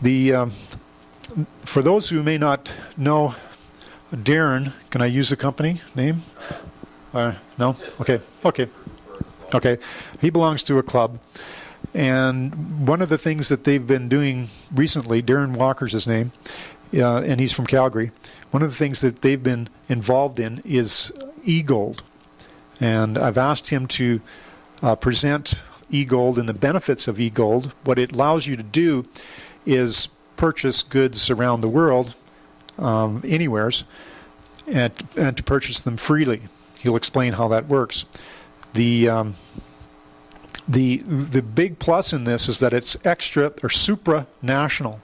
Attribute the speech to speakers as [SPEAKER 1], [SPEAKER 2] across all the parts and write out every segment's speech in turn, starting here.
[SPEAKER 1] The for those who may not know, Darren, can I use the company name? No? Okay. Okay. Okay. He belongs to a club. And one of the things that they've been doing recently, Darren Walker's his name, and he's from Calgary. One of the things that they've been involved in is e-gold. And I've asked him to present e-gold and the benefits of e-gold. What it allows you to do is purchase goods around the world, anywheres, and to purchase them freely. He'll explain how that works. The big plus in this is that it's extra or supranational.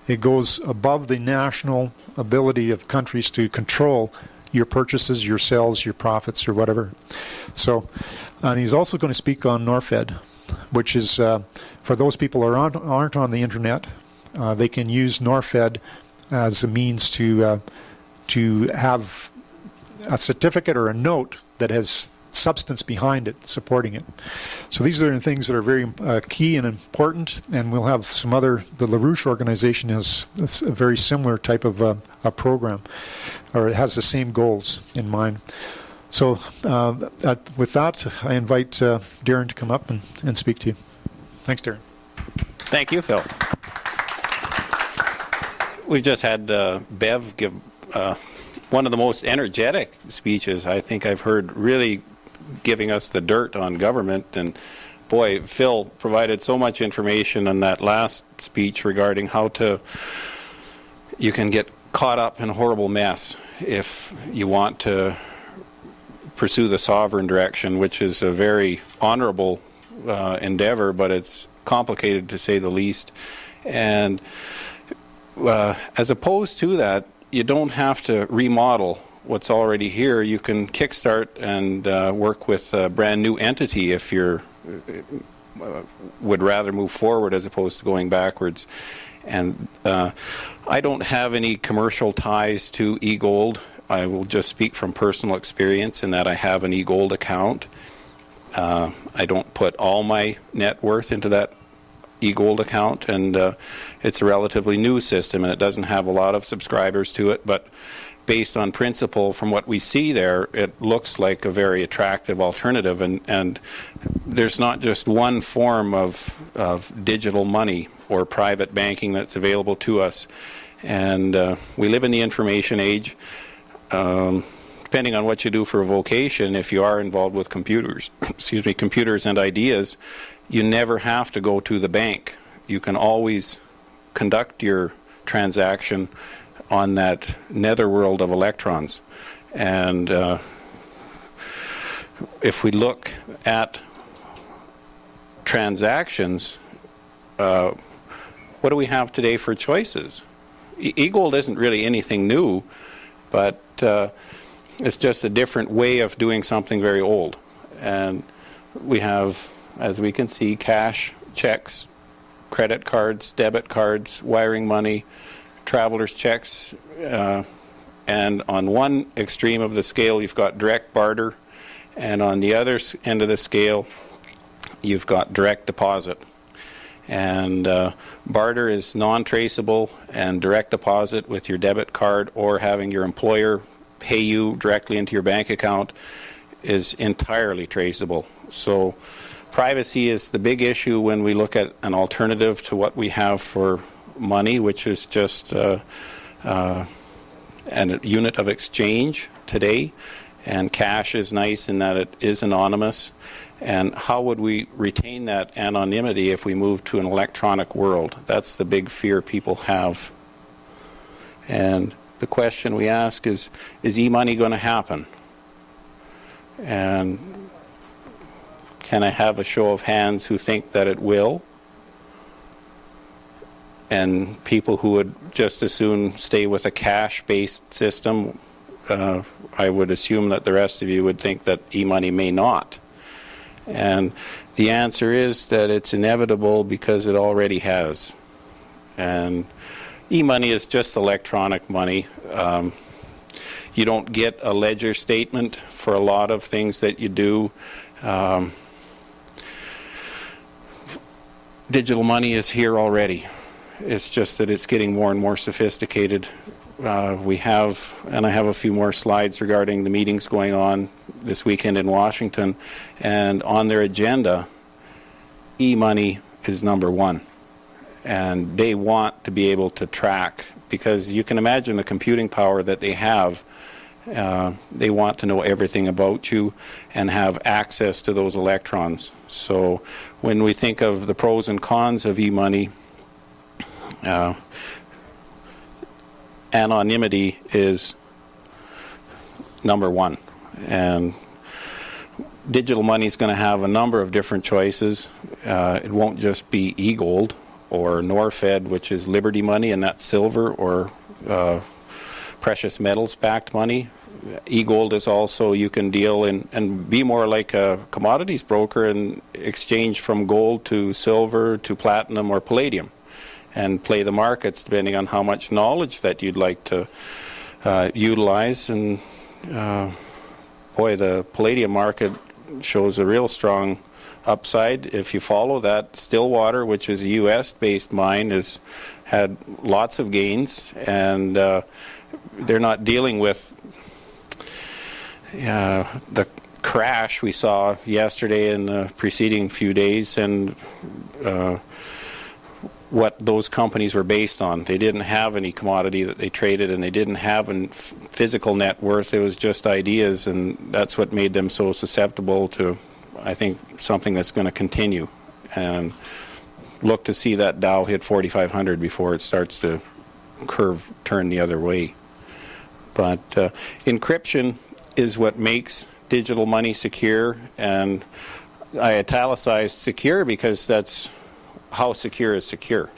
[SPEAKER 1] It goes above the national ability of countries to control your purchases, your sales, your profits, or whatever. So, and he's also going to speak on NorFed, which is for those people who aren't on the internet. They can use NorFed as a means to have a certificate or a note that has substance behind it, supporting it. So these are the things that are very key and important, and we'll have some other, the LaRouche organization has a very similar type of a program, or it has the same goals in mind. So with that, I invite Darren to come up and speak to you. Thanks, Darren.
[SPEAKER 2] Thank you, Phil. We've just had Bev give one of the most energetic speeches I think I've heard, really giving us the dirt on government. And boy, Phil provided so much information in that last speech regarding how you can get caught up in a horrible mess if you want to pursue the sovereign direction, which is a very honorable endeavor, but it's complicated to say the least. And as opposed to that, you don't have to remodel what's already here. You can kickstart and work with a brand new entity if you're would rather move forward as opposed to going backwards. And I don't have any commercial ties to eGold. I will just speak from personal experience in that I have an eGold account. I don't put all my net worth into that eGold account, and it's a relatively new system, and it doesn't have a lot of subscribers to it, but based on principle, from what we see there, it looks like a very attractive alternative. And there's not just one form of digital money or private banking that's available to us. And we live in the information age. Depending on what you do for a vocation, if you are involved with computers, computers and ideas, you never have to go to the bank. You can always conduct your transaction on that netherworld of electrons. And if we look at transactions, what do we have today for choices? eGold isn't really anything new, but it's just a different way of doing something very old. And we have, as we can see, cash, checks, credit cards, debit cards, wiring money, traveler's checks, and on one extreme of the scale you've got direct barter, and on the other end of the scale you've got direct deposit. And barter is non-traceable, and direct deposit with your debit card or having your employer pay you directly into your bank account is entirely traceable. So privacy is the big issue when we look at an alternative to what we have for money, which is just a unit of exchange today. And cash is nice in that it is anonymous. And how would we retain that anonymity if we move to an electronic world? That's the big fear people have. And the question we ask is e-money going to happen? And can I have a show of hands who think that it will? And people who would just as soon stay with a cash-based system, I would assume that the rest of you would think that e-money may not. And the answer is that it's inevitable because it already has. And e-money is just electronic money. You don't get a ledger statement for a lot of things that you do. Digital money is here already. It's just that it's getting more and more sophisticated. We have, and I have a few more slides regarding the meetings going on this weekend in Washington, and on their agenda, e-money is number one. And they want to be able to track, because you can imagine the computing power that they have. They want to know everything about you and have access to those electrons. So when we think of the pros and cons of e-money, anonymity is number one. And digital money is going to have a number of different choices. It won't just be e-gold or Norfed, which is Liberty money, and that's silver, or precious metals backed money. E-gold is also, you can deal in and be more like a commodities broker and exchange from gold to silver to platinum or palladium, and play the markets depending on how much knowledge that you'd like to utilize. And boy, the palladium market shows a real strong upside. If you follow that, Stillwater, which is a US-based mine, has had lots of gains, and they're not dealing with the crash we saw yesterday and the preceding few days, and what those companies were based on. They didn't have any commodity that they traded, and they didn't have a physical net worth. It was just ideas, and that's what made them so susceptible to, I think, something that's going to continue. And look to see that Dow hit 4,500 before it starts to turn the other way. But encryption is what makes digital money secure, and I italicized secure because that's how secure is secure.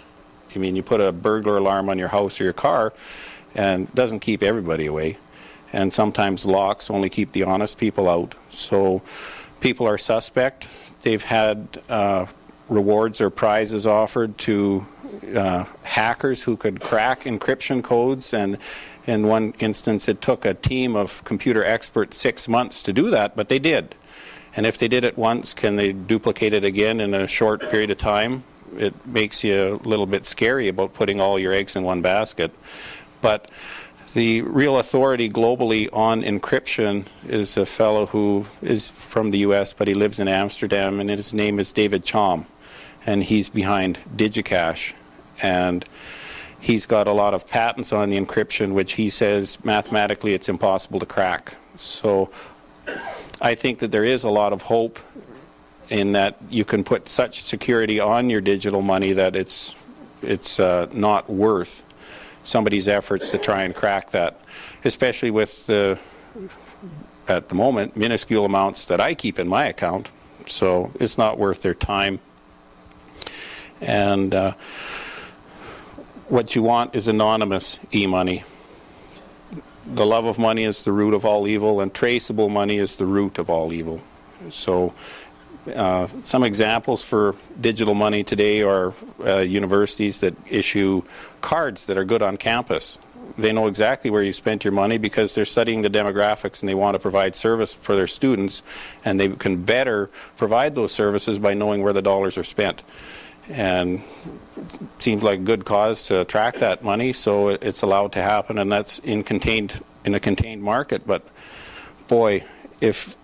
[SPEAKER 2] I mean, you put a burglar alarm on your house or your car, and it doesn't keep everybody away. And sometimes locks only keep the honest people out. So people are suspect. They've had rewards or prizes offered to hackers who could crack encryption codes, and in one instance it took a team of computer experts 6 months to do that, but they did. And if they did it once, can they duplicate it again in a short period of time? It makes you a little bit scary about putting all your eggs in one basket. But the real authority globally on encryption is a fellow who is from the US, but he lives in Amsterdam, and his name is David Chaum, and he's behind DigiCash. And he's got a lot of patents on the encryption, which he says mathematically it's impossible to crack. So I think that there is a lot of hope in that you can put such security on your digital money that it's not worth somebody's efforts to try and crack that, especially with the, at the moment, minuscule amounts that I keep in my account. So it's not worth their time. And what you want is anonymous e-money. The love of money is the root of all evil, and traceable money is the root of all evil. So some examples for digital money today are universities that issue cards that are good on campus. They know exactly where you spent your money because they're studying the demographics, and they want to provide service for their students, and they can better provide those services by knowing where the dollars are spent. And it seems like a good cause to attract that money, so it's allowed to happen, and that's in a contained market. But boy, if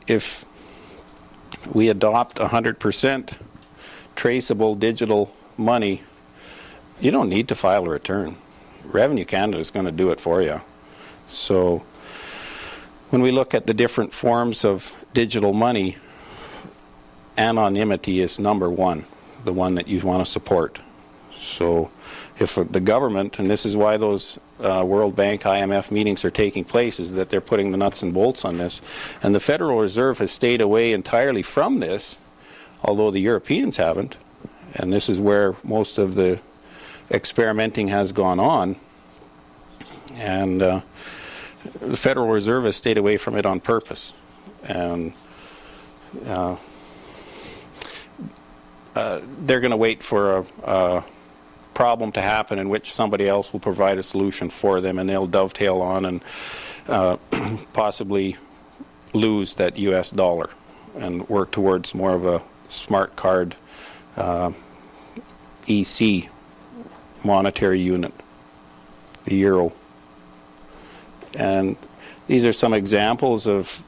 [SPEAKER 2] we adopt 100% traceable digital money, you don't need to file a return. Revenue Canada is going to do it for you. So when we look at the different forms of digital money, anonymity is number one, the one that you want to support. So if the government, and this is why those World Bank, IMF meetings are taking place, is that they're putting the nuts and bolts on this. And the Federal Reserve has stayed away entirely from this, although the Europeans haven't. And this is where most of the experimenting has gone on. And the Federal Reserve has stayed away from it on purpose. And they're going to wait for a problem to happen in which somebody else will provide a solution for them, and they'll dovetail on and possibly lose that US dollar and work towards more of a smart card EC monetary unit, the euro. And these are some examples of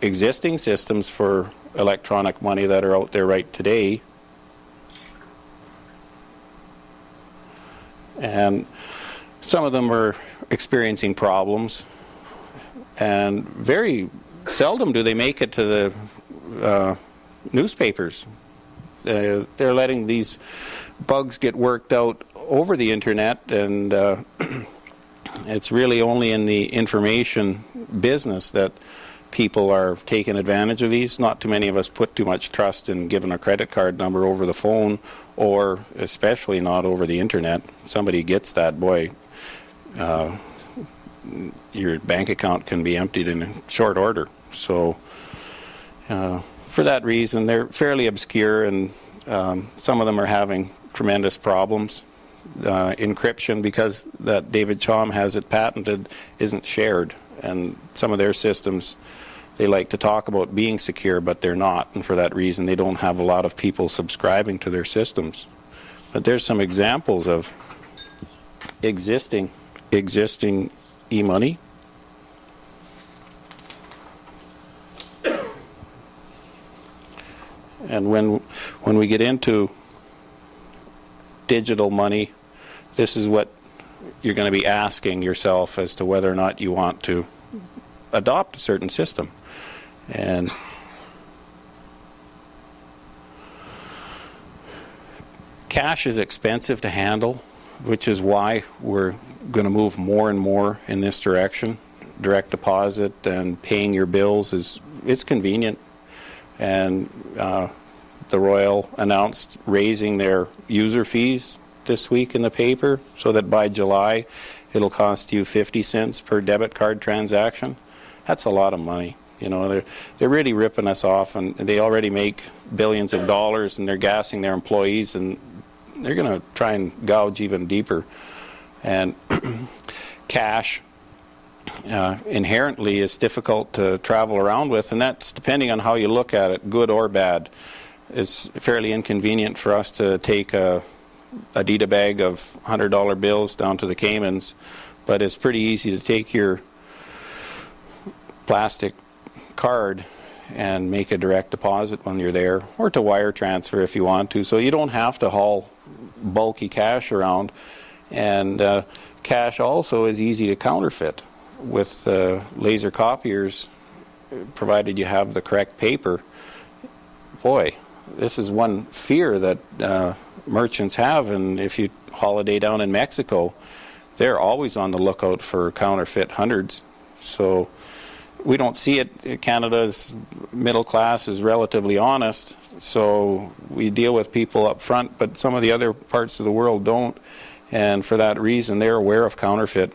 [SPEAKER 2] existing systems for electronic money that are out there right today. And some of them are experiencing problems, and very seldom do they make it to the newspapers. They're letting these bugs get worked out over the internet, and it's really only in the information business that people are taking advantage of these. Not too many of us put too much trust in giving a credit card number over the phone, or especially not over the internet. Somebody gets that, boy, your bank account can be emptied in short order. So for that reason, they're fairly obscure, and some of them are having tremendous problems. Encryption, because that David Chaum has it patented, isn't shared, and some of their systems, they like to talk about being secure, but they're not, and for that reason they don't have a lot of people subscribing to their systems. But there's some examples of existing e-money. And when we get into digital money, this is what you're going to be asking yourself as to whether or not you want to adopt a certain system. And cash is expensive to handle, which is why we're going to move more and more in this direction. Direct deposit and paying your bills it's convenient. And the Royal announced raising their user fees this week in the paper, so that by July it'll cost you 50 cents per debit card transaction. That's a lot of money. You know, they're really ripping us off, and they already make billions of dollars, and they're gassing their employees, and they're going to try and gouge even deeper. And cash inherently is difficult to travel around with, and that's depending on how you look at it, good or bad. It's fairly inconvenient for us to take a Adidas bag of $100 bills down to the Caymans, but it's pretty easy to take your plastic card and make a direct deposit when you're there, or to wire transfer if you want to. So you don't have to haul bulky cash around. And cash also is easy to counterfeit with laser copiers, provided you have the correct paper. Boy, this is one fear that merchants have, and if you holiday down in Mexico, they're always on the lookout for counterfeit hundreds. So we don't see it. Canada's middle class is relatively honest, so we deal with people up front, but some of the other parts of the world don't, and for that reason they're aware of counterfeit.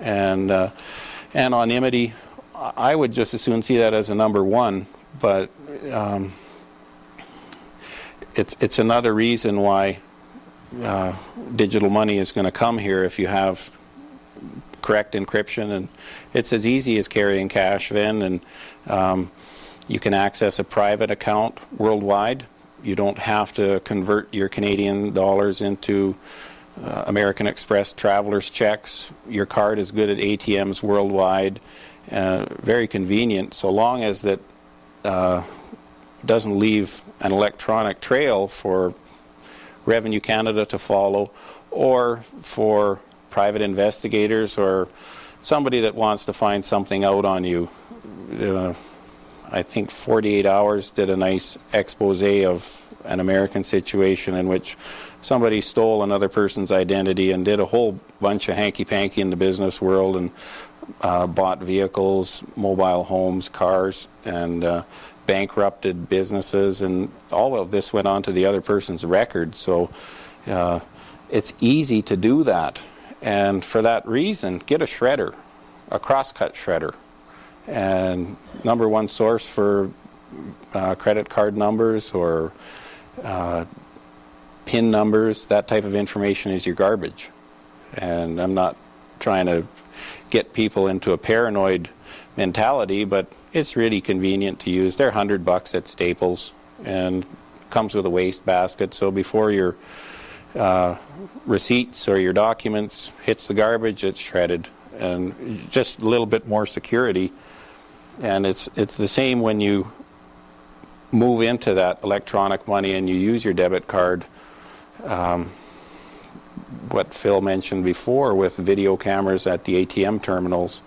[SPEAKER 2] And anonymity, I would just as soon see that as a number one, but it's another reason why digital money is going to come here if you have correct encryption, and it's as easy as carrying cash then, and you can access a private account worldwide. You don't have to convert your Canadian dollars into American Express traveler's checks. Your card is good at ATMs worldwide. Very convenient, so long as that doesn't leave an electronic trail for Revenue Canada to follow, or for private investigators or somebody that wants to find something out on you. I think 48 Hours did a nice expose of an American situation in which somebody stole another person's identity and did a whole bunch of hanky-panky in the business world, and bought vehicles, mobile homes, cars, and bankrupted businesses, and all of this went onto the other person's record. So it's easy to do that, and for that reason, get a shredder, a crosscut shredder. And number one source for credit card numbers or PIN numbers, that type of information, is your garbage. And I'm not trying to get people into a paranoid mentality, but it's really convenient to use. They're $100 at Staples and comes with a waste basket, so before you're receipts or your documents, hits the garbage, it's shredded, and just a little bit more security. And it's the same when you move into that electronic money and you use your debit card. What Phil mentioned before with video cameras at the ATM terminals,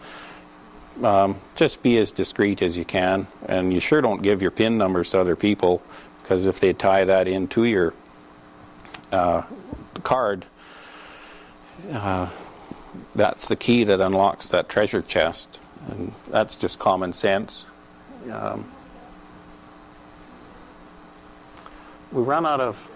[SPEAKER 2] just be as discreet as you can, and you sure don't give your PIN numbers to other people, because if they tie that into your card, that's the key that unlocks that treasure chest, and that's just common sense. We run out of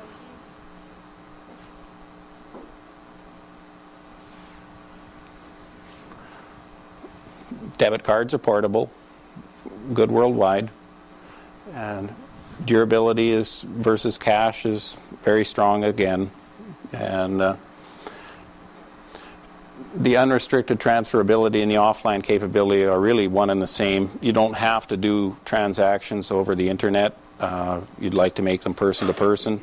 [SPEAKER 2] debit cards are portable, good worldwide, and durability is versus cash is very strong again, and the unrestricted transferability and the offline capability are really one and the same. You don't have to do transactions over the internet. You'd like to make them person to person.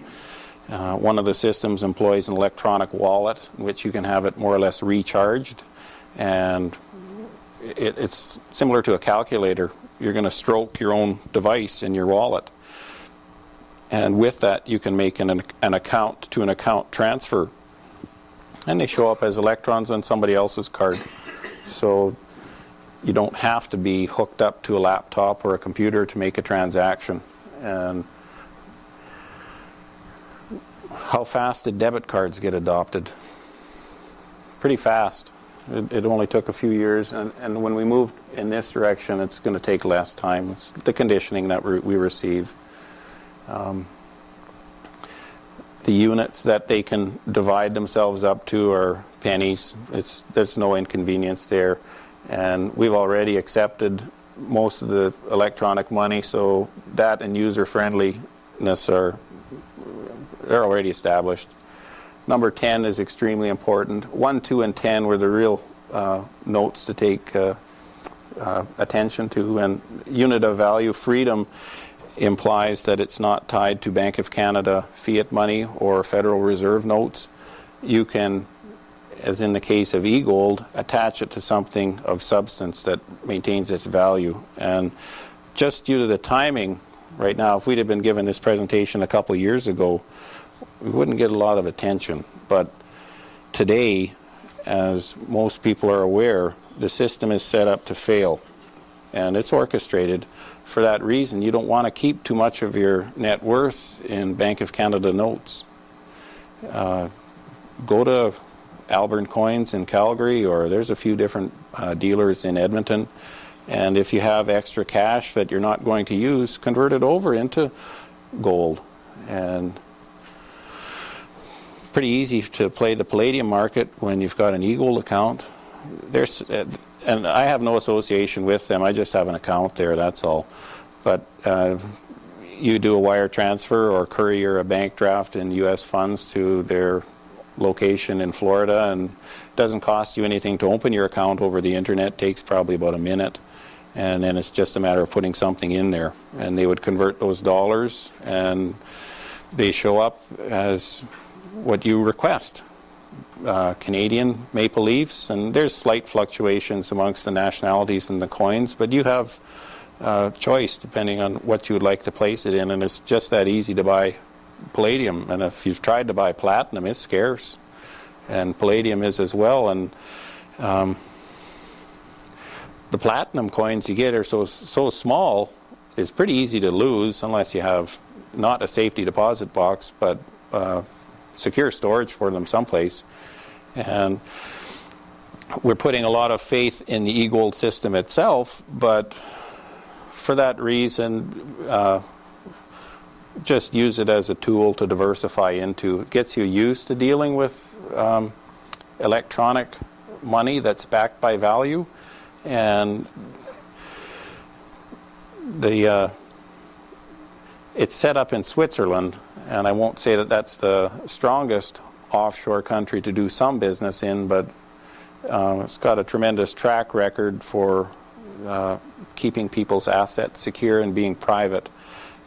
[SPEAKER 2] One of the systems employs an electronic wallet in which you can have it more or less recharged, and it's similar to a calculator. You're going to stroke your own device in your wallet, and with that you can make an account to an account transfer, and they show up as electrons on somebody else's card. So you don't have to be hooked up to a laptop or a computer to make a transaction. And how fast did debit cards get adopted? Pretty fast. It only took a few years, and when we moved in this direction, it's going to take less time. It's the conditioning that we receive. The units that they can divide themselves up to are pennies. There's no inconvenience there, and we've already accepted most of the electronic money, so that and user friendliness they're already established. Number 10 is extremely important. 1, 2, and 10 were the real notes to take attention to. And unit of value freedom implies that it's not tied to Bank of Canada fiat money or Federal Reserve notes. You can, as in the case of e-gold, attach it to something of substance that maintains its value. And just due to the timing, right now, if we'd have been given this presentation a couple of years ago, we wouldn't get a lot of attention. But today, as most people are aware, the system is set up to fail, and it's orchestrated. For that reason, you don't want to keep too much of your net worth in Bank of Canada notes. Go to Alburn Coins in Calgary, or there's a few different dealers in Edmonton, and if you have extra cash that you're not going to use, convert it over into gold. And pretty easy to play the palladium market when you've got an e-gold account. And I have no association with them, I just have an account there, that's all. But you do a wire transfer or courier a bank draft in U.S. funds to their location in Florida, and it doesn't cost you anything to open your account over the internet. It takes probably about a minute, and then it's just a matter of putting something in there, and they would convert those dollars, and they show up as what you request. Canadian maple leafs, and there's slight fluctuations amongst the nationalities and the coins, but you have choice depending on what you would like to place it in, and it's just that easy to buy palladium. And if you've tried to buy platinum, it's scarce, and palladium is as well. And the platinum coins you get are so small, it's pretty easy to lose unless you have not a safety deposit box, but secure storage for them someplace. And we're putting a lot of faith in the e-gold system itself, but for that reason, just use it as a tool to diversify into. It gets you used to dealing with electronic money that's backed by value, and it's set up in Switzerland, and I won't say that that's the strongest offshore country to do some business in, but it's got a tremendous track record for keeping people's assets secure and being private.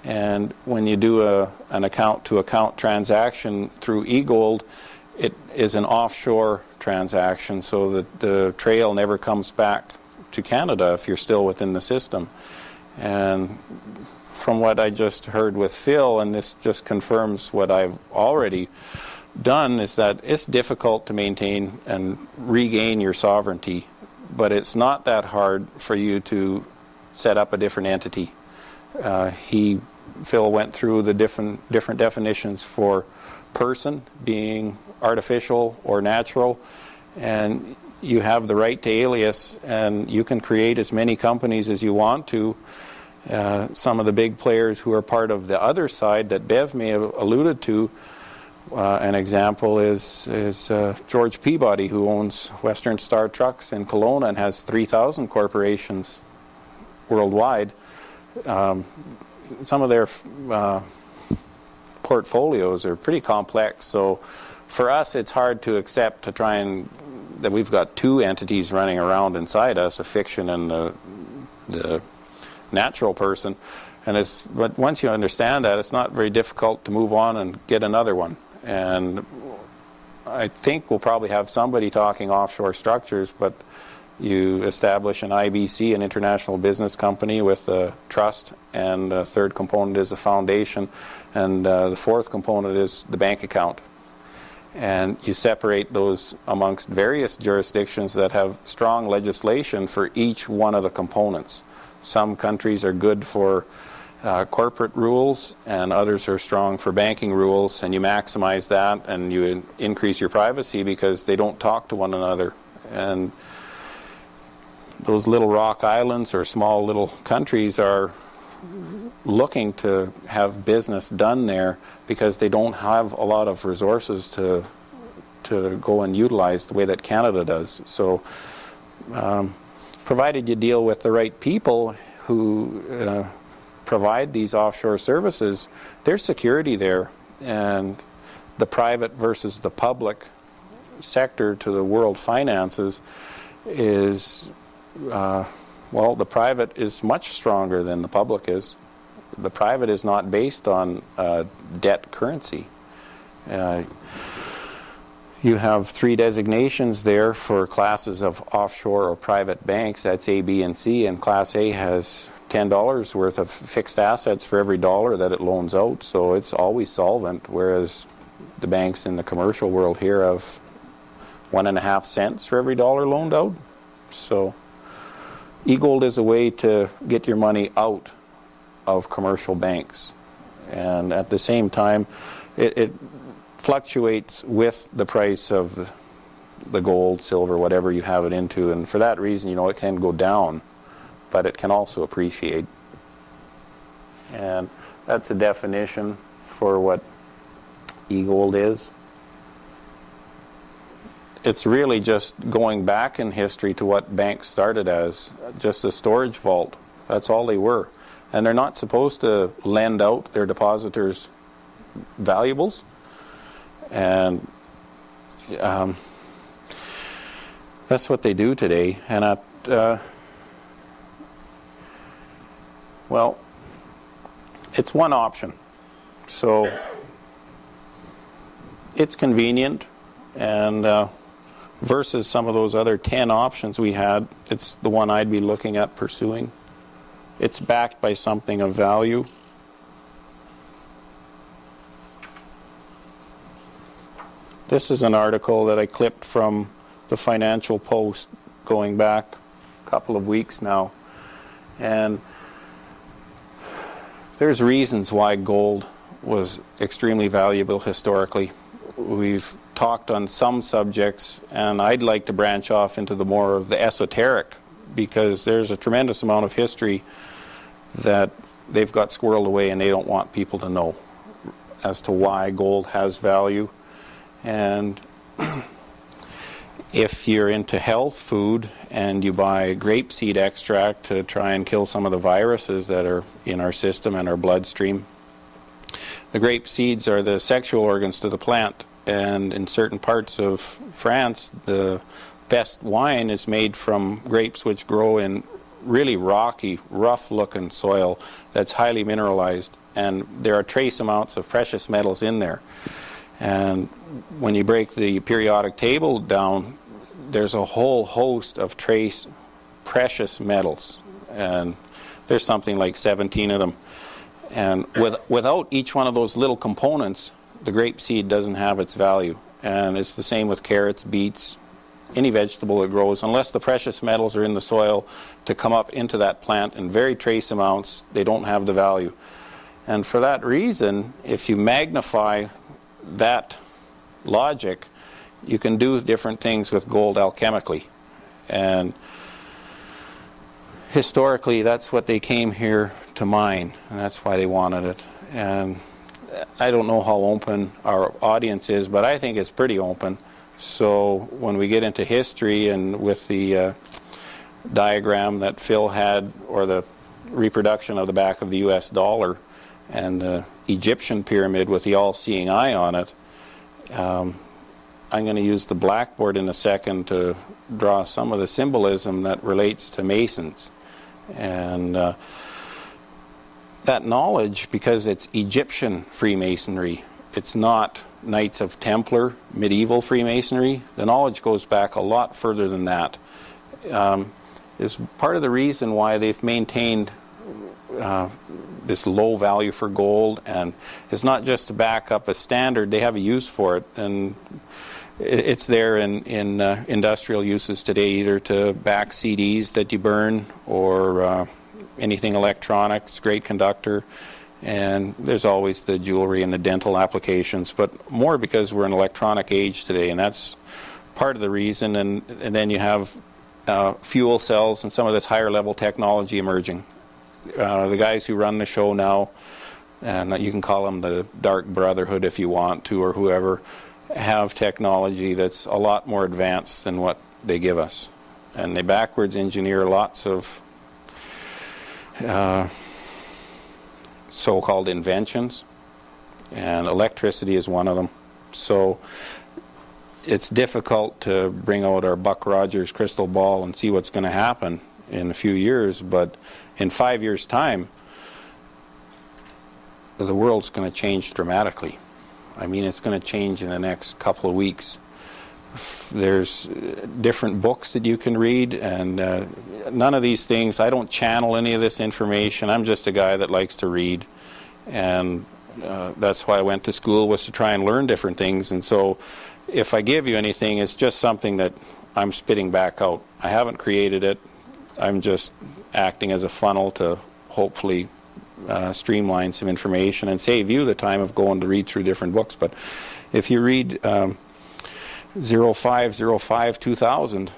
[SPEAKER 2] And when you do an account-to-account transaction through eGold, it is an offshore transaction, so that the trail never comes back to Canada if you're still within the system. And from what I just heard with Phil, and this just confirms what I've already done, is that it's difficult to maintain and regain your sovereignty, but it's not that hard for you to set up a different entity. Phil went through the different definitions for person being artificial or natural, and you have the right to alias, and you can create as many companies as you want to. Some of the big players who are part of the other side that Bev may have alluded to, an example is George Peabody, who owns Western Star Trucks in Kelowna and has 3,000 corporations worldwide. Some of their portfolios are pretty complex, so for us it's hard to accept that we've got two entities running around inside us, a fiction and the natural person. But once you understand that, it's not very difficult to move on and get another one. And I think we'll probably have somebody talking offshore structures, but you establish an IBC, an international business company, with a trust, and the third component is a foundation, and the fourth component is the bank account. And you separate those amongst various jurisdictions that have strong legislation for each one of the components. Some countries are good for corporate rules, and others are strong for banking rules, and you maximize that, and you increase your privacy because they don't talk to one another. And those little rock islands or small little countries are looking to have business done there because they don't have a lot of resources to go and utilize the way that Canada does. So provided you deal with the right people who provide these offshore services, there's security there, and the private versus the public sector to the world finances is well, the private is much stronger than the public is. The private is not based on debt currency. You have 3 designations there for classes of offshore or private banks. That's A, B, and C, and Class A has $10 worth of fixed assets for every dollar that it loans out, so it's always solvent, whereas the banks in the commercial world here have 1.5 cents for every dollar loaned out. So eGold is a way to get your money out of commercial banks, and at the same time it fluctuates with the price of the gold, silver, whatever you have it into, and for that reason, you know, it can go down, but it can also appreciate. And that's a definition for what eGold is. It's really just going back in history to what banks started as, just a storage vault. That's all they were. And they're not supposed to lend out their depositors' valuables. And that's what they do today. And well, it's one option. So it's convenient, and versus some of those other 10 options we had, it's the one I'd be looking at pursuing. It's backed by something of value. This is an article that I clipped from the Financial Post going back a couple of weeks now. And there's reasons why gold was extremely valuable historically. We've talked on some subjects, and I'd like to branch off into the more of the esoteric, because there's a tremendous amount of history that they've got squirreled away and they don't want people to know as to why gold has value. And if you're into health food and you buy grapeseed extract to try and kill some of the viruses that are in our system and our bloodstream, the grape seeds are the sexual organs to the plant, and in certain parts of France the best wine is made from grapes which grow in really rocky, rough-looking soil that's highly mineralized, and there are trace amounts of precious metals in there. And when you break the periodic table down, there's a whole host of trace precious metals, and there's something like 17 of them. And without each one of those little components, the grapeseed doesn't have its value. And it's the same with carrots, beets, any vegetable that grows. Unless the precious metals are in the soil to come up into that plant in very trace amounts, they don't have the value. And for that reason, if you magnify that logic, you can do different things with gold alchemically. And historically, that's what they came here to mine, and that's why they wanted it. And I don't know how open our audience is, but I think it's pretty open. So when we get into history, and with the diagram that Phil had, or the reproduction of the back of the US dollar, and the Egyptian pyramid with the all-seeing eye on it, I'm going to use the blackboard in a second to draw some of the symbolism that relates to Masons. And that knowledge, because it's Egyptian Freemasonry, it's not Knights of Templar medieval Freemasonry, the knowledge goes back a lot further than that. Is part of the reason why they've maintained this low value for gold, and it's not just to back up a standard, they have a use for it, and it's there in industrial uses today, either to back CDs that you burn, or anything electronic. It's a great conductor. And there's always the jewelry and the dental applications, but more because we're in an electronic age today, and that's part of the reason. And then you have fuel cells and some of this higher level technology emerging. The guys who run the show now, and you can call them the Dark Brotherhood if you want to, or whoever, have technology that's a lot more advanced than what they give us. And they backwards engineer lots of so-called inventions, and electricity is one of them. So it's difficult to bring out our Buck Rogers crystal ball and see what's going to happen in a few years, but in 5 years' time, the world's going to change dramatically. I mean, it's going to change in the next couple of weeks. There's different books that you can read, and none of these things, I don't channel any of this information. I'm just a guy that likes to read, and that's why I went to school, was to try and learn different things. And so if I give you anything, it's just something that I'm spitting back out. I haven't created it. I'm just acting as a funnel to hopefully streamline some information and save you the time of going to read through different books. But if you read 05/05/2000,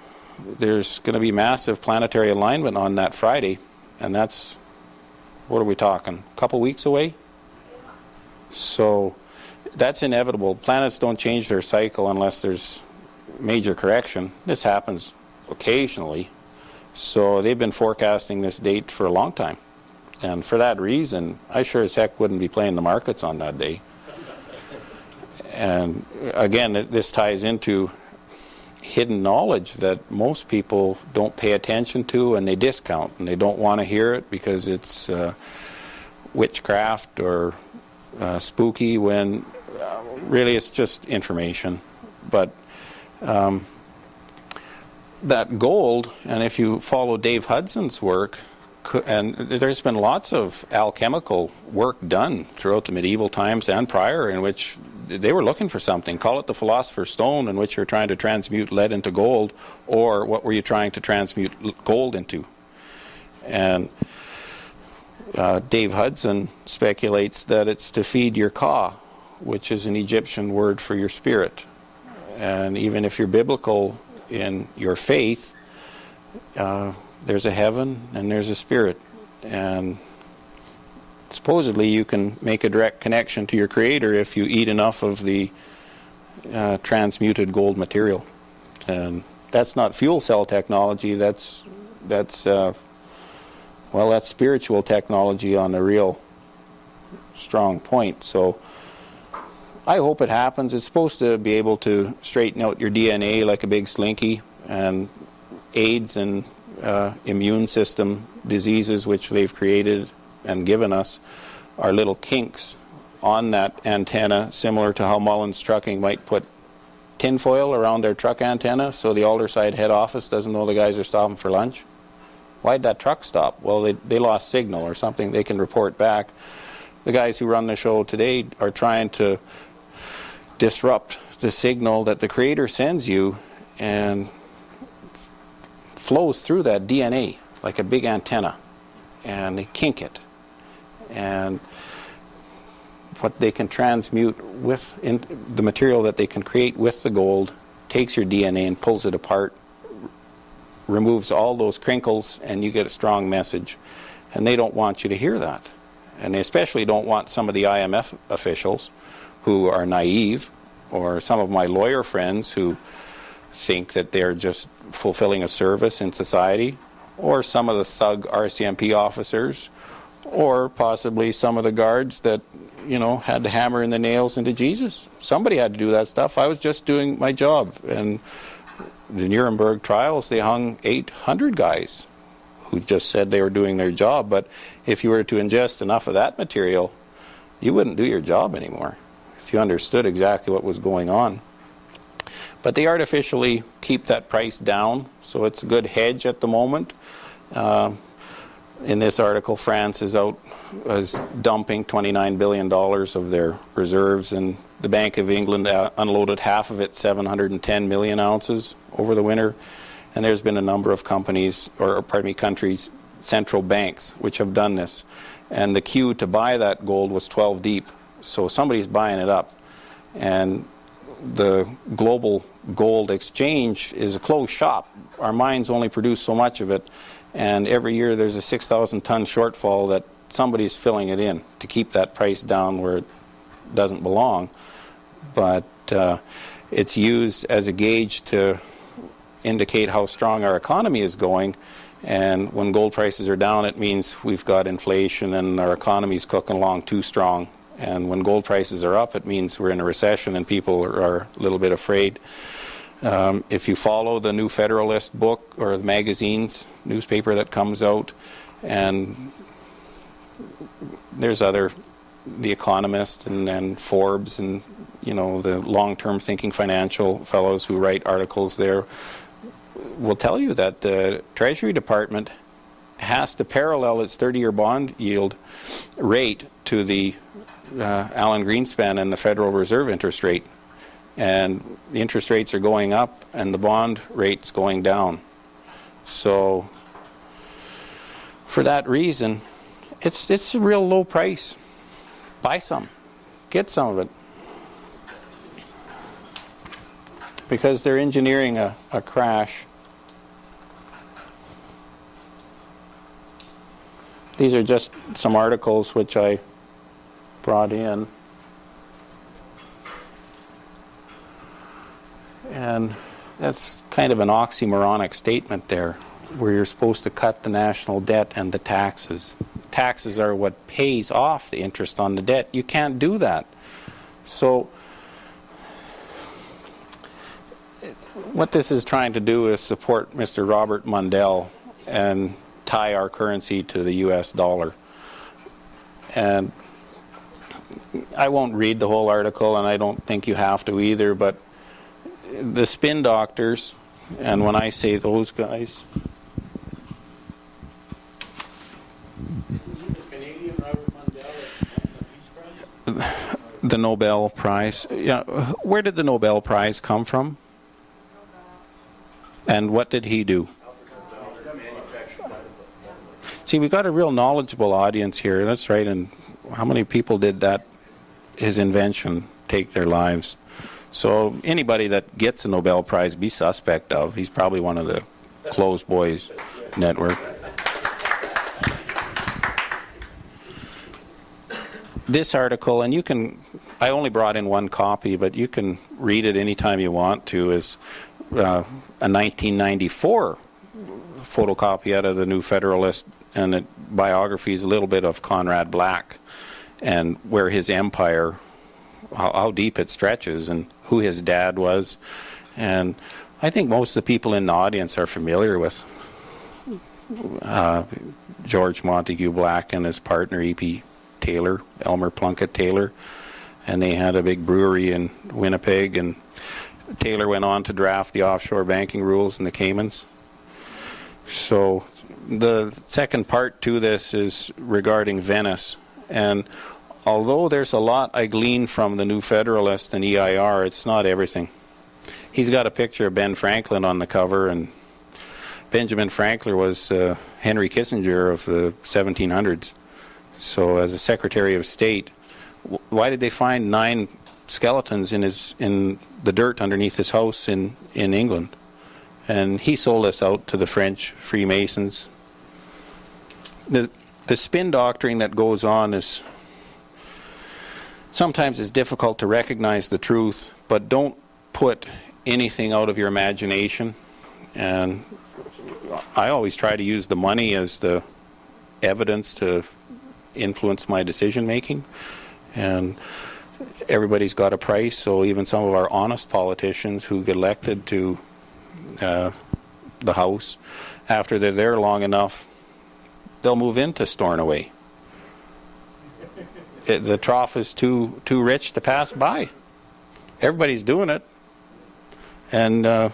[SPEAKER 2] there's going to be massive planetary alignment on that Friday, and that's, what are we talking, a couple weeks away? So that's inevitable. Planets don't change their cycle unless there's major correction. This happens occasionally. So they've been forecasting this date for a long time. And for that reason, I sure as heck wouldn't be playing the markets on that day. And again, this ties into hidden knowledge that most people don't pay attention to, and they discount, and they don't want to hear it because it's witchcraft or spooky, when really it's just information. But that gold, and if you follow Dave Hudson's work, and there's been lots of alchemical work done throughout the medieval times and prior, in which they were looking for something. Call it the Philosopher's Stone, in which you're trying to transmute lead into gold, or what were you trying to transmute gold into? And Dave Hudson speculates that it's to feed your ka, which is an Egyptian word for your spirit. And even if you're biblical in your faith, there's a heaven and there's a spirit, and supposedly you can make a direct connection to your Creator if you eat enough of the transmuted gold material. And that's not fuel cell technology. That's spiritual technology on a real strong point. So I hope it happens. It's supposed to be able to straighten out your DNA like a big slinky, and aids in immune system diseases which they've created and given us are little kinks on that antenna, similar to how Mullins Trucking might put tinfoil around their truck antenna so the Alderside head office doesn't know the guys are stopping for lunch. Why'd that truck stop? Well, they lost signal or something. They can report back. The guys who run the show today are trying to disrupt the signal that the Creator sends you and flows through that DNA like a big antenna, and they kink it. And what they can transmute with the material that they can create with the gold takes your DNA and pulls it apart, removes all those crinkles, and you get a strong message. And they don't want you to hear that. And they especially don't want some of the IMF officials who are naive, or some of my lawyer friends who think that they're just fulfilling a service in society, or some of the thug RCMP officers, or possibly some of the guards that, you know, had to hammer in the nails into Jesus. Somebody had to do that stuff. I was just doing my job. And the Nuremberg trials, they hung 800 guys who just said they were doing their job. But if you were to ingest enough of that material, you wouldn't do your job anymore if you understood exactly what was going on. But they artificially keep that price down, so it's a good hedge at the moment. In this article, France is dumping $29 billion of their reserves, and the Bank of England unloaded half of it, 710 million ounces over the winter. And there's been a number of countries, central banks, which have done this. And the queue to buy that gold was 12 deep. So somebody's buying it up. And the global gold exchange is a closed shop. Our mines only produce so much of it. And every year there's a 6,000 ton shortfall that somebody's filling it in to keep that price down where it doesn't belong. But it's used as a gauge to indicate how strong our economy is going. And when gold prices are down, it means we've got inflation and our economy is cooking along too strong. And when gold prices are up, it means we're in a recession and people are a little bit afraid. If you follow the New Federalist book or the magazine's newspaper that comes out, and there's The Economist and Forbes and, you know, the long-term thinking financial fellows who write articles there will tell you that the Treasury Department has to parallel its 30-year bond yield rate to the Alan Greenspan and the Federal Reserve interest rate. And the interest rates are going up and the bond rate's going down. So for that reason, it's a real low price. Buy some. Get some of it. Because they're engineering a crash. These are just some articles which I brought in. And that's kind of an oxymoronic statement there, where you're supposed to cut the national debt and the taxes. Taxes are what pays off the interest on the debt. You can't do that. So what this is trying to do is support Mr. Robert Mundell and tie our currency to the US dollar. And I won't read the whole article, and I don't think you have to either, but the spin doctors, and when I say those guys, the Nobel Prize. Yeah, where did the Nobel Prize come from? And what did he do? See, we've got a real knowledgeable audience here. That's right. And how many people did his invention, take their lives? So anybody that gets a Nobel Prize, be suspect of. He's probably one of the closed boys network. This article, and I only brought in one copy, but you can read it anytime you want to, is a 1994 photocopy out of the New Federalist, and the biography is a little bit of Conrad Black and where his empire, how deep it stretches, and who his dad was. And I think most of the people in the audience are familiar with George Montague Black and his partner E.P. Taylor, Elmer Plunkett Taylor, and they had a big brewery in Winnipeg, and Taylor went on to draft the offshore banking rules in the Caymans. So the second part to this is regarding Venice, and although there's a lot I glean from the New Federalist and EIR, it's not everything. He's got a picture of Ben Franklin on the cover, and Benjamin Franklin was Henry Kissinger of the 1700s. So as a Secretary of State, why did they find 9 skeletons in the dirt underneath his house in England? And he sold us out to the French Freemasons. The spin doctoring that goes on is sometimes it's difficult to recognize the truth, but don't put anything out of your imagination. And I always try to use the money as the evidence to influence my decision making, and everybody's got a price. So even some of our honest politicians who get elected to the House, after they're there long enough, they'll move into Stornoway. The trough is too rich to pass by. Everybody's doing it, and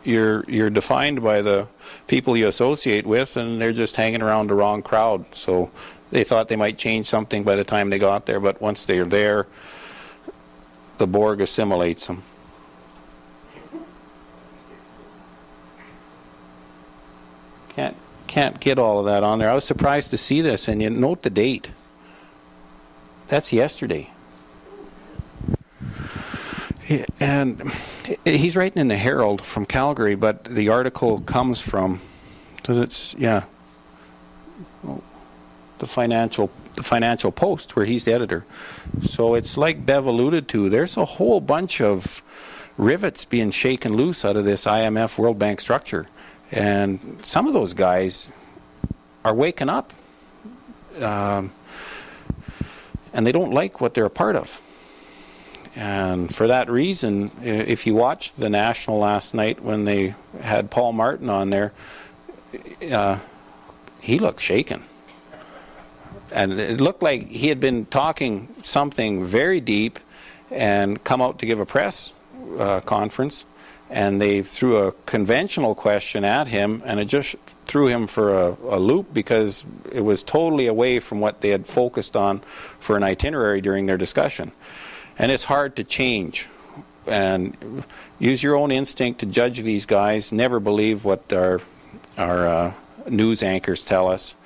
[SPEAKER 2] you're defined by the people you associate with, and they're just hanging around the wrong crowd. So they thought they might change something by the time they got there, but once they're there, the Borg assimilates them. Can't get all of that on there. I was surprised to see this, and you note the date. That's yesterday. And he's writing in the Herald from Calgary, but the article comes from, the Financial Post, where he's the editor. So it's like Bev alluded to, there's a whole bunch of rivets being shaken loose out of this IMF World Bank structure. And some of those guys are waking up, and they don't like what they're a part of. And for that reason, if you watched the National last night when they had Paul Martin on there, he looked shaken. And it looked like he had been talking something very deep and come out to give a press conference, and they threw a conventional question at him, and it just threw him for a loop, because it was totally away from what they had focused on for an itinerary during their discussion. And it's hard to change. And use your own instinct to judge these guys. Never believe what our news anchors tell us.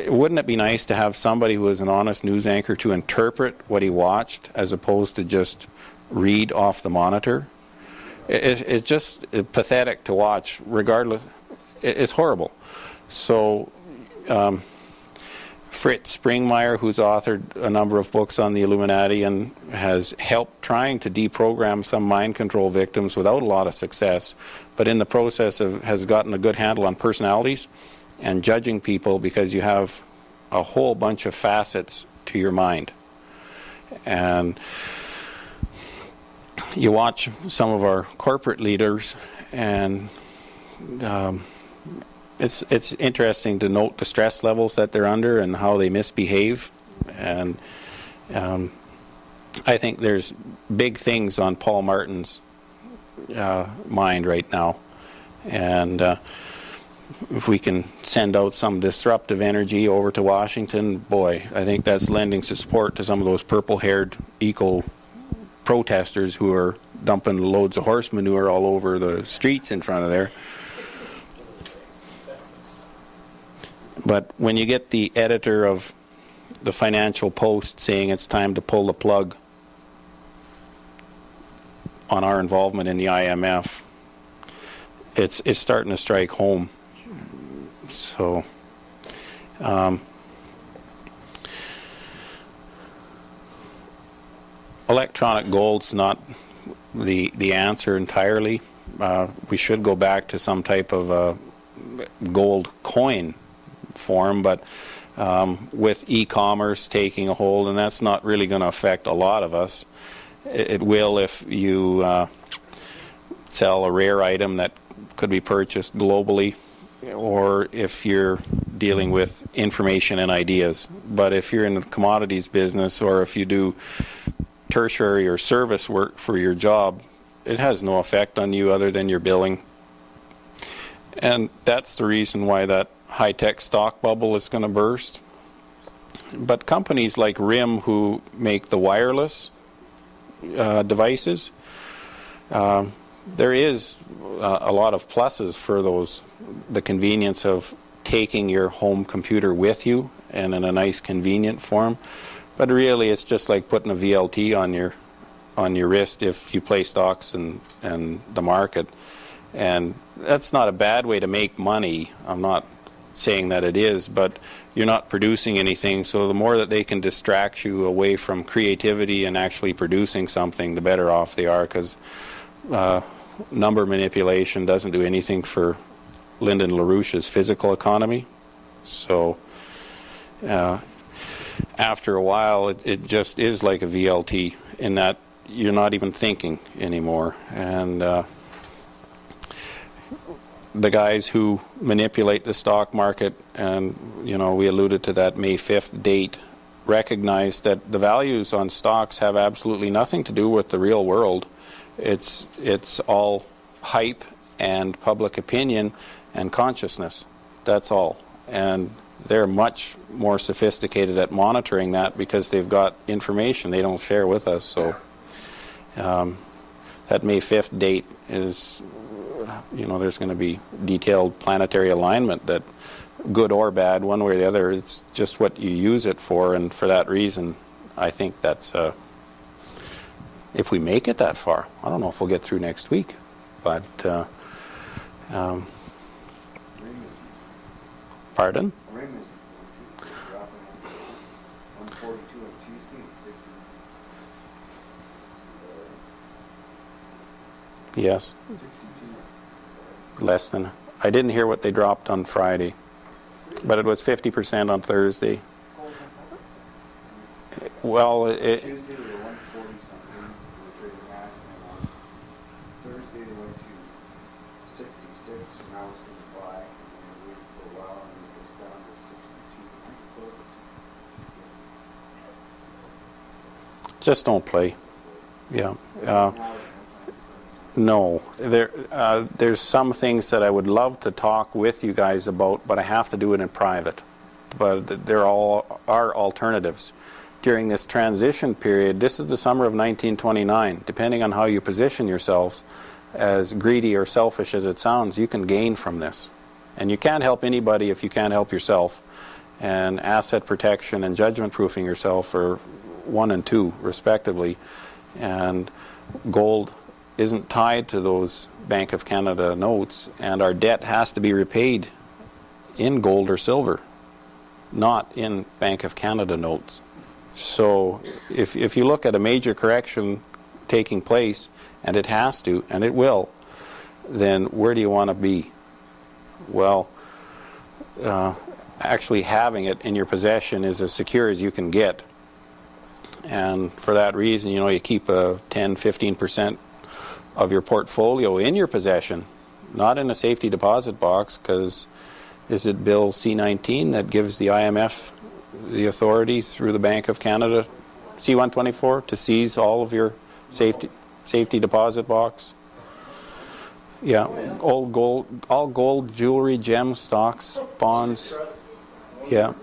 [SPEAKER 2] Wouldn't it be nice to have somebody who is an honest news anchor to interpret what he watched, as opposed to just read off the monitor? It's just pathetic to watch. Regardless, it's horrible. So Fritz Springmeier, who's authored a number of books on the Illuminati and has helped trying to deprogram some mind control victims without a lot of success, but in the process has gotten a good handle on personalities and judging people, because you have a whole bunch of facets to your mind. And you watch some of our corporate leaders, and it's interesting to note the stress levels that they're under and how they misbehave. And I think there's big things on Paul Martin's mind right now. And if we can send out some disruptive energy over to Washington, boy, I think that's lending support to some of those purple-haired eco protesters who are dumping loads of horse manure all over the streets in front of there. But when you get the editor of the Financial Post saying it's time to pull the plug on our involvement in the IMF, it's starting to strike home. So electronic gold's not the answer entirely. We should go back to some type of a gold coin form, but with e-commerce taking a hold, and that's not really going to affect a lot of us. It will if you sell a rare item that could be purchased globally or if you're dealing with information and ideas. But if you're in the commodities business, or if you do tertiary or service work for your job, it has no effect on you other than your billing. And that's the reason why that high-tech stock bubble is going to burst. But companies like RIM, who make the wireless devices, there is a lot of pluses for those. The convenience of taking your home computer with you and in a nice convenient form. But really it's just like putting a VLT on your wrist if you play stocks and the market. And that's not a bad way to make money. I'm not saying that it is, but you're not producing anything, so the more that they can distract you away from creativity and actually producing something, the better off they are, because number manipulation doesn't do anything for Lyndon LaRouche's physical economy. So after a while it just is like a VLT in that you're not even thinking anymore. And the guys who manipulate the stock market, and we alluded to that May 5th date, recognize that the values on stocks have absolutely nothing to do with the real world. It's all hype and public opinion and consciousness. That's all. And they're much more sophisticated at monitoring that because they've got information they don't share with us. So that May 5th date is, there's going to be detailed planetary alignment, that good or bad, one way or the other, it's just what you use it for. And for that reason, I think that's, if we make it that far, I don't know if we'll get through next week, but pardon? Yes. Less than. I didn't hear what they dropped on Friday, but it was 50% on Thursday. Well,
[SPEAKER 3] Tuesday they were 140 something, they were trading at, and on Thursday they went to 66, and now it's going to buy, and they're waiting for a while, and it gets down to 62, I think close to 62.
[SPEAKER 2] Just don't play. Yeah. No, there's some things that I would love to talk with you guys about, but I have to do it in private. But there are alternatives. During this transition period, this is the summer of 1929, depending on how you position yourselves, as greedy or selfish as it sounds, you can gain from this. And you can't help anybody if you can't help yourself. And asset protection and judgment proofing yourself are 1 and 2, respectively. And gold isn't tied to those Bank of Canada notes, and our debt has to be repaid in gold or silver, not in Bank of Canada notes. So if you look at a major correction taking place, and it has to, and it will, then where do you want to be? Well, actually having it in your possession is as secure as you can get. And for that reason, you keep a 10-15% of your portfolio in your possession, not in a safety deposit box, because is it Bill C-19 that gives the IMF the authority through the Bank of Canada, C-124, to seize all of your safety deposit box? Yeah, all gold, jewelry, gems, stocks, bonds. Yeah.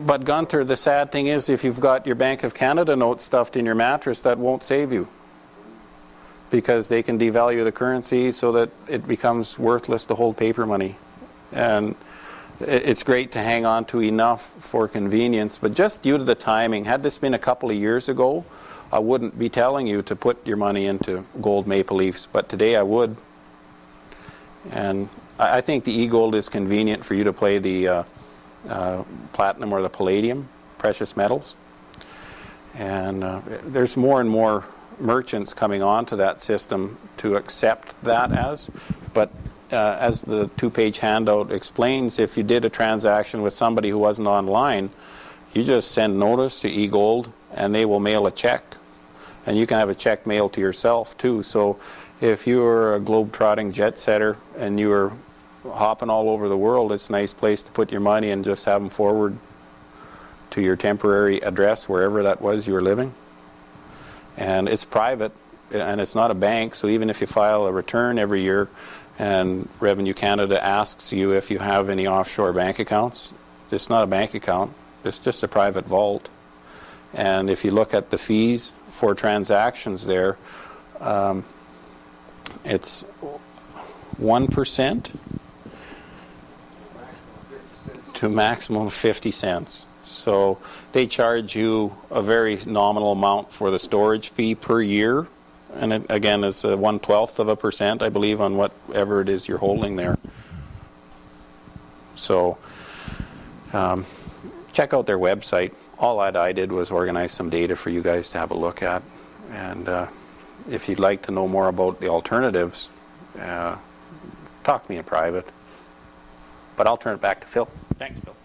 [SPEAKER 2] But Gunther, the sad thing is, if you've got your Bank of Canada note stuffed in your mattress, that won't save you, because they can devalue the currency so that it becomes worthless to hold paper money. And it's great to hang on to enough for convenience, but just due to the timing, had this been a couple of years ago, I wouldn't be telling you to put your money into gold maple leafs, but today I would. And I think the e-gold is convenient for you to play the platinum or the palladium, precious metals. And there's more and more merchants coming onto that system to accept that as. But as the 2-page handout explains, if you did a transaction with somebody who wasn't online, you just send notice to eGold and they will mail a check. And you can have a check mailed to yourself too. So if you were a globe-trotting jet setter and you were hopping all over the world, it's a nice place to put your money and just have them forward to your temporary address, wherever that was you were living. And it's private, and it's not a bank, so even if you file a return every year and Revenue Canada asks you if you have any offshore bank accounts, it's not a bank account, it's just a private vault. And if you look at the fees for transactions there, it's 1% to maximum 50 cents. So they charge you a very nominal amount for the storage fee per year, and it again is 1/12%, I believe, on whatever it is you're holding there. So check out their website. All that I did was organize some data for you guys to have a look at, and if you'd like to know more about the alternatives, talk to me in private. But I'll turn it back to Phil. Thanks, Phil.